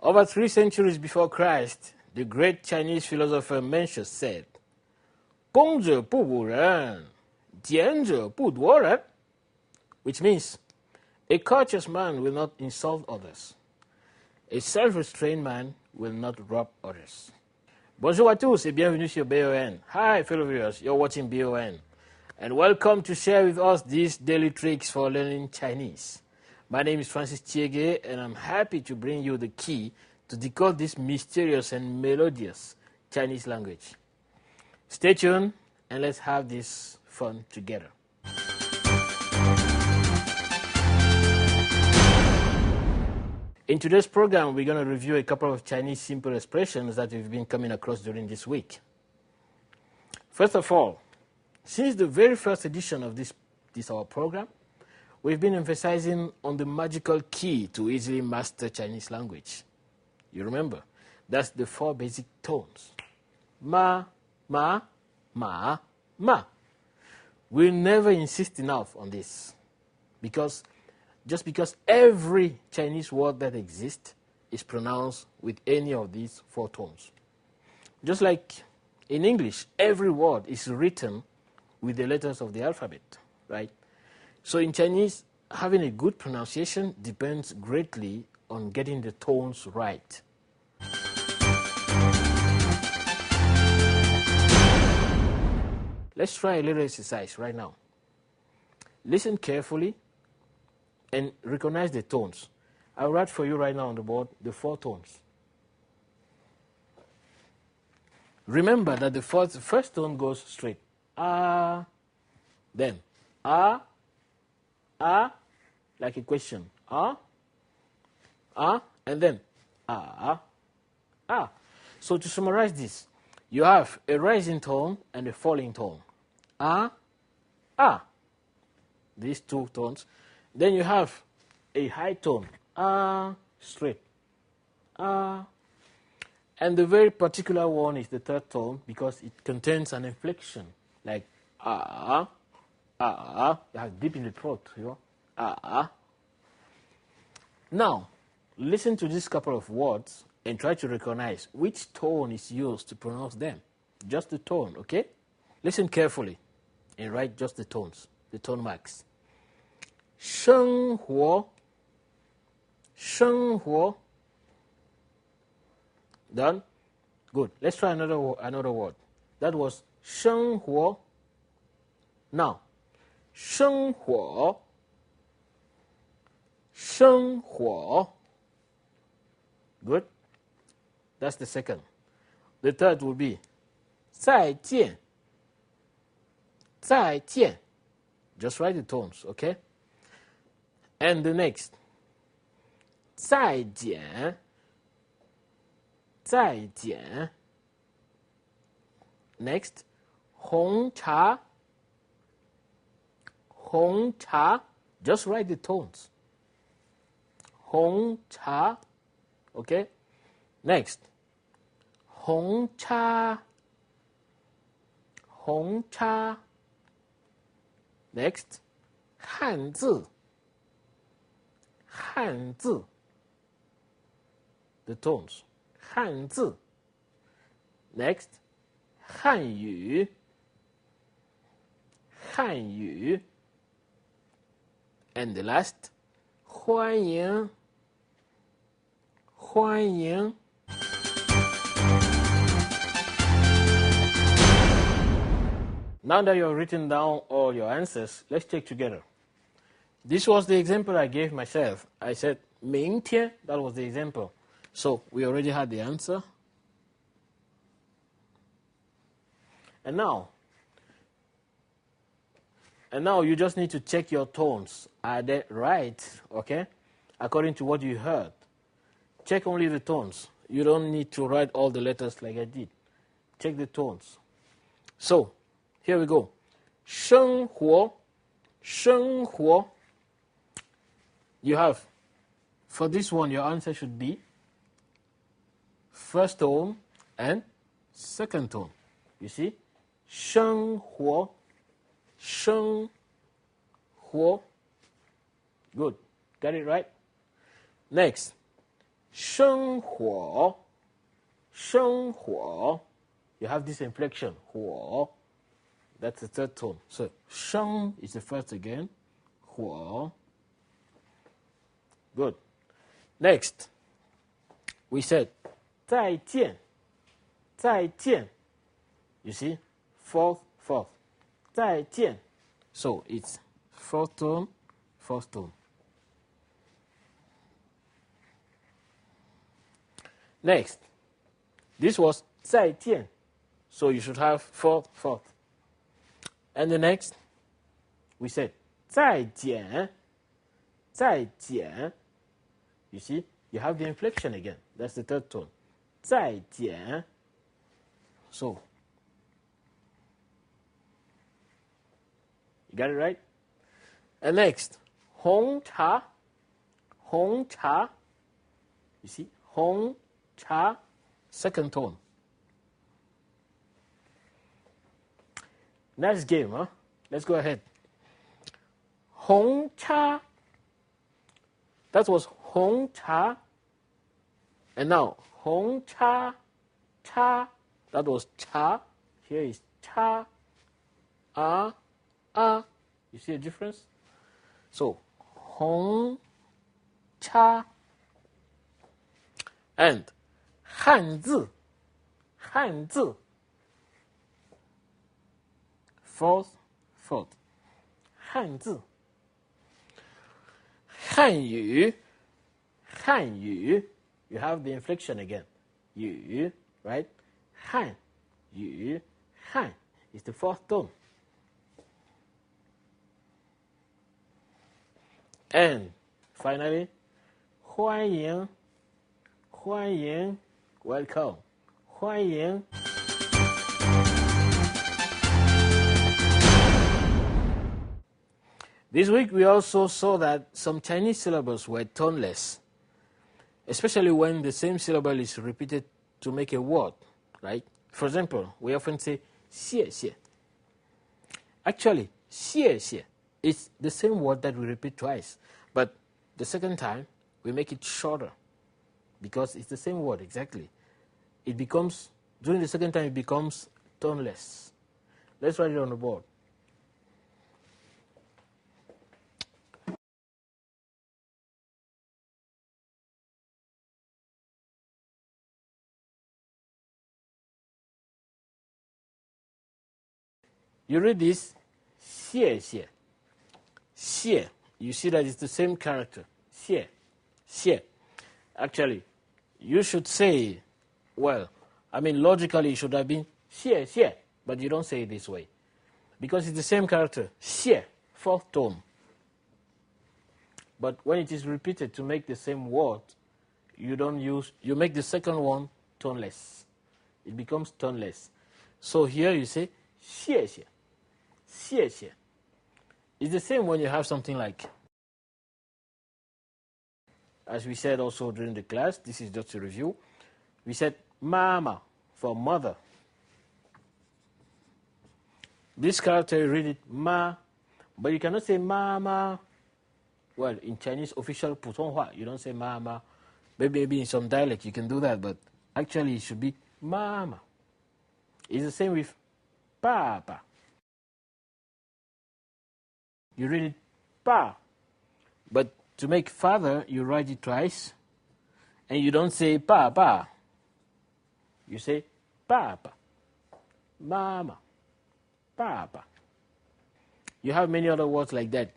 Over 3 centuries before Christ, the great Chinese philosopher Mencius said, 恭者不侮人, 俭者不夺人, which means a courteous man will not insult others. A self-restrained man will not rob others. Bonjour à tous et bienvenue sur BON. Hi fellow viewers, you're watching BON. And welcome to share with us these daily tricks for learning Chinese. My name is Francis Tchiégué and I'm happy to bring you the key to decode this mysterious and melodious Chinese language. Stay tuned and let's have this fun together. In today's program, we're going to review a couple of Chinese simple expressions that we've been coming across during this week. First of all, since the very first edition of this our program, we've been emphasizing on the magical key to easily master Chinese language. You remember, that's the 4 basic tones. Ma, ma, ma, ma. We'll never insist enough on this because every Chinese word that exists is pronounced with any of these 4 tones. Just like in English, every word is written with the letters of the alphabet, right? So in Chinese, having a good pronunciation depends greatly on getting the tones right. Let's try a little exercise right now. Listen carefully and recognize the tones. I'll write for you right now on the board the 4 tones. Remember that the first tone goes straight. Ah, then ah, like a question. Ah, and then ah. So to summarize this, you have a rising tone and a falling tone. Ah. These 2 tones. Then you have a high tone, straight, and the very particular one is the 3rd tone because it contains an inflection, like you have deep in the throat, you know, Now, listen to this couple of words and try to recognize which tone is used to pronounce them. Just the tone, okay? Listen carefully and write just the tones, the tone marks. 生活 Done? Good. Let's try another word. That was 生活 Now, 生活 Good. That's the second. The third will be 再见 Just write the tones, okay? And the next, 再见 Next, 红茶 Just write the tones. 红茶 Okay? Next, 红茶 Next, 汉字 The tones. 汉字 Next, 汉语 And the last, 欢迎 Now that you've written down all your answers, let's check together. This was the example I gave myself. I said, 明天, that was the example. So we already had the answer. And now you just need to check your tones. Are they right? Okay? According to what you heard. Check only the tones. You don't need to write all the letters like I did. Check the tones. So, here we go. 生活 You have, for this one, your answer should be 1st tone and 2nd tone. You see? 生活 Good. Got it right? Next. 生火, 生火. You have this inflection, 火. That's the third tone. So, 生 is the first again, 火. Good. Next, we said 再见, 再见. You see, fourth, 再见. So, it's fourth tone, fourth tone. Next, this was 再见. So, you should have fourth, fourth. And the next, we said 再见, 再见. You see, you have the inflection again. That's the third tone. 再见. So, you got it right? And next, 红茶, 红茶. You see, 红茶, second tone. Nice game, huh? Let's go ahead. 红茶. That was 红茶. And now, 红茶, cha. That was cha. Here is cha. You see a difference? So, 红茶. And 汉字, 汉字. Fourth, 汉字. 汉语, 汉语. You have the inflection again. 语, right? 汉语, 汉 is the fourth tone. And finally, 欢迎, 欢迎, welcome. 欢迎. This week we also saw that some Chinese syllables were toneless, especially when the same syllable is repeated to make a word, right? For example, we often say 谢谢. Actually, 谢谢 is the same word that we repeat twice, but the second time we make it shorter because it's the same word exactly. It becomes, during the second time, it becomes toneless. Let's write it on the board. You read this, 谢谢. 谢, you see that it's the same character. 谢, 谢. Actually, you should say, well, I mean, logically it should have been 谢谢, but you don't say it this way. Because it's the same character, 谢, fourth tone. But when it is repeated to make the same word, you make the second one toneless. It becomes toneless. So here you say 谢谢. 谢谢. It's the same when you have something like, as we said also during the class, this is just a review. We said mama for mother. This character, you read it ma, but you cannot say mama. Well, in Chinese official Putonghua, you don't say mama. Maybe in some dialect you can do that, but actually it should be mama. It's the same with papa. You read it pa, but to make father, you write it twice, and you don't say papa. You say papa, mama, papa. You have many other words like that.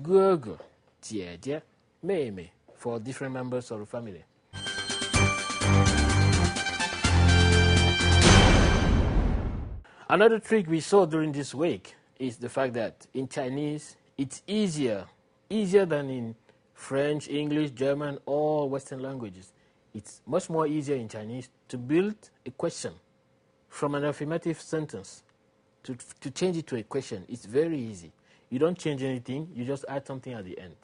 哥哥, 姐姐, 妹妹 for different members of the family. Another trick we saw during this week is the fact that in Chinese, it's easier than in French, English, German, or Western languages. It's much more easier in Chinese to build a question from an affirmative sentence to change it to a question. It's very easy. You don't change anything, you just add something at the end.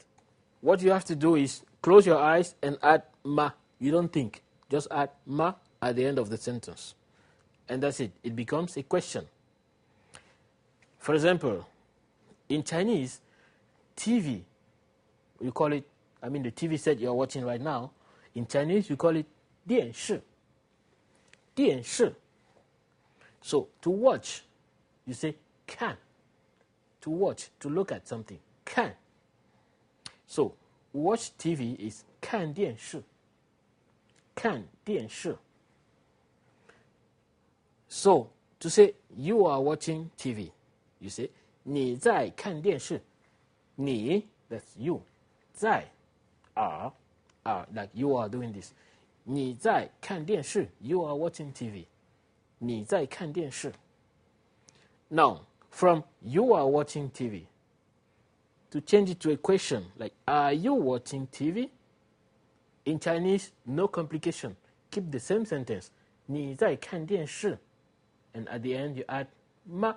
What you have to do is close your eyes and add ma. You don't think, just add ma at the end of the sentence. And that's it. It becomes a question. For example, in Chinese, TV, you call it, I mean the TV set you're watching right now, In Chinese, you call it 电视. 电视. So, to watch, you say 看. To watch, to look at something. 看. So, watch TV is 看电视. 看电视. So, to say you are watching TV, you say 你在看电视. 你, that's you. 在 are, like you are doing this. 你在看电视. You are watching TV. 你在看电视. Now, from you are watching TV, to change it to a question like are you watching TV? In Chinese, no complication. Keep the same sentence. 你在看电视. And at the end, you add 吗.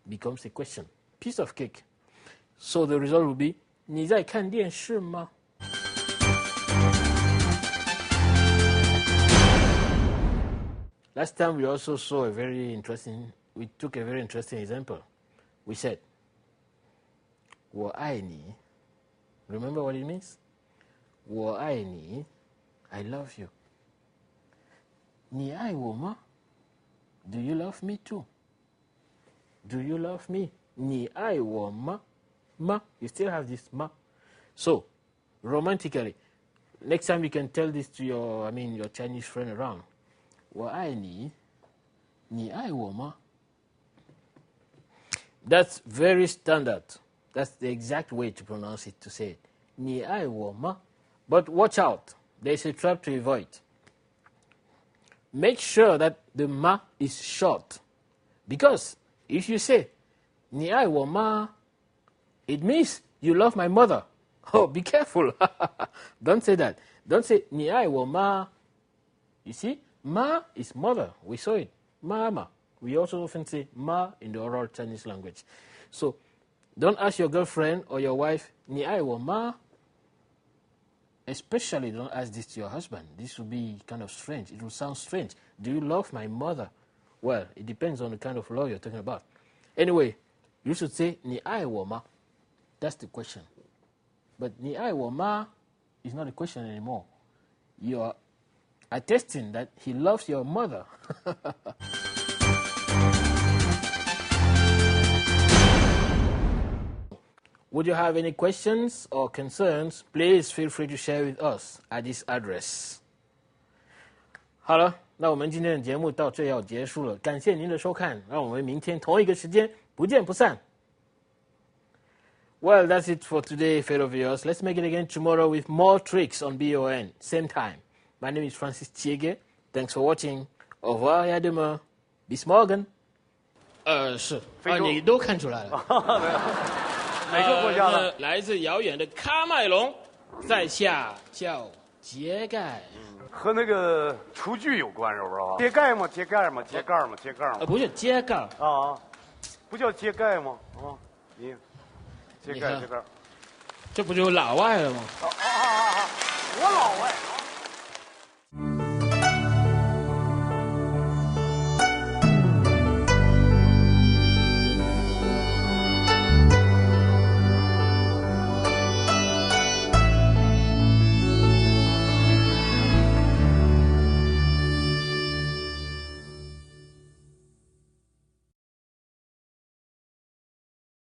Becomes a question. Piece of cake. So the result will be 你在看电视吗? Last time we also saw we took a very interesting example. We said 我爱你. Remember what it means? 我爱你. I love you. 你爱我吗? Do you love me too? Do you love me? 你爱我吗? Ma. You still have this ma. So, romantically, next time you can tell this to your Chinese friend around. 我爱你. 你爱我吗? That's very standard. That's the exact way to pronounce it, to say it. 你爱我吗? But watch out. There's a trap to avoid. Make sure that the ma is short. Because if you say 你爱我吗? It means you love my mother. Oh, be careful. Don't say that. Don't say 你爱我吗? You see, ma is mother. We saw it. Mama. We also often say ma in the oral Chinese language. So, don't ask your girlfriend or your wife 你爱我吗? Especially don't ask this to your husband. This will be kind of strange. It will sound strange. Do you love my mother? Well, it depends on the kind of love you're talking about. Anyway, you should say 你爱我吗? That's the question. But 你爱我吗 is not a question anymore. You are attesting that he loves your mother. Would you have any questions or concerns? Please feel free to share with us at this address. 好了，那我们今天的节目到这要结束了，感谢您的收看，让我们明天同一个时间不见不散。Well, that's it for today, fellow viewers. Let's make it again tomorrow with more tricks on BON, same time. My name is Francis Tchiégué. Thanks for watching. Au revoir et à demain. Bis morgen. 是啊，你都看出来了。哪个国家的？来自遥远的喀麦隆，在下叫秸秆。和那个厨具有关是不是？秸秆吗？秸秆吗？秸秆吗？秸秆吗？不是秸秆啊，不叫秸秆吗？啊，你秸秆，这不就老外了吗？我老外。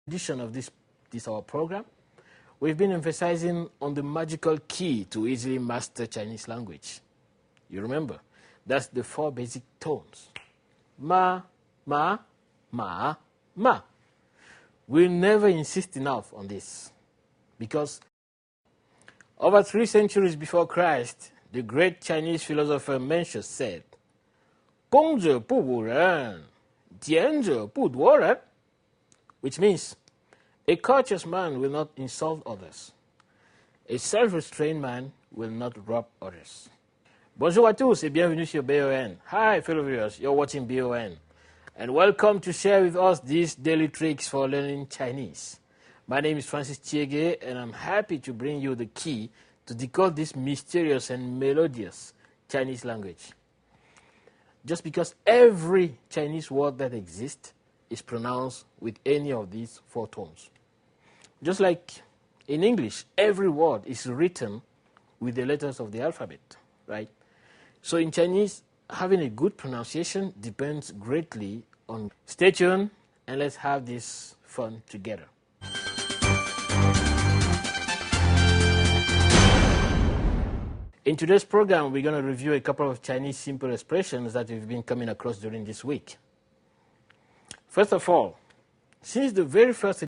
Edition of this our program, we've been emphasizing on the magical key to easily master Chinese language. You remember, that's the 4 basic tones. Ma, ma, ma, ma. We'll never insist enough on this because over 3 centuries before Christ, the great Chinese philosopher Mencius said, 恭者不侮人，俭者不夺人, which means a courteous man will not insult others. A self-restrained man will not rob others. Bonjour à tous et bienvenue sur BON. Hi, fellow viewers, you're watching BON. And welcome to share with us these daily tricks for learning Chinese. My name is Francis Tchiégué, and I'm happy to bring you the key to decode this mysterious and melodious Chinese language. Just because every Chinese word that exists is pronounced with any of these 4 tones. Just like in English, every word is written with the letters of the alphabet, right? So in Chinese, having a good pronunciation depends greatly on. Stay tuned and let's have this fun together. In today's program, we're going to review a couple of Chinese simple expressions that we've been coming across during this week. First of all, since the very first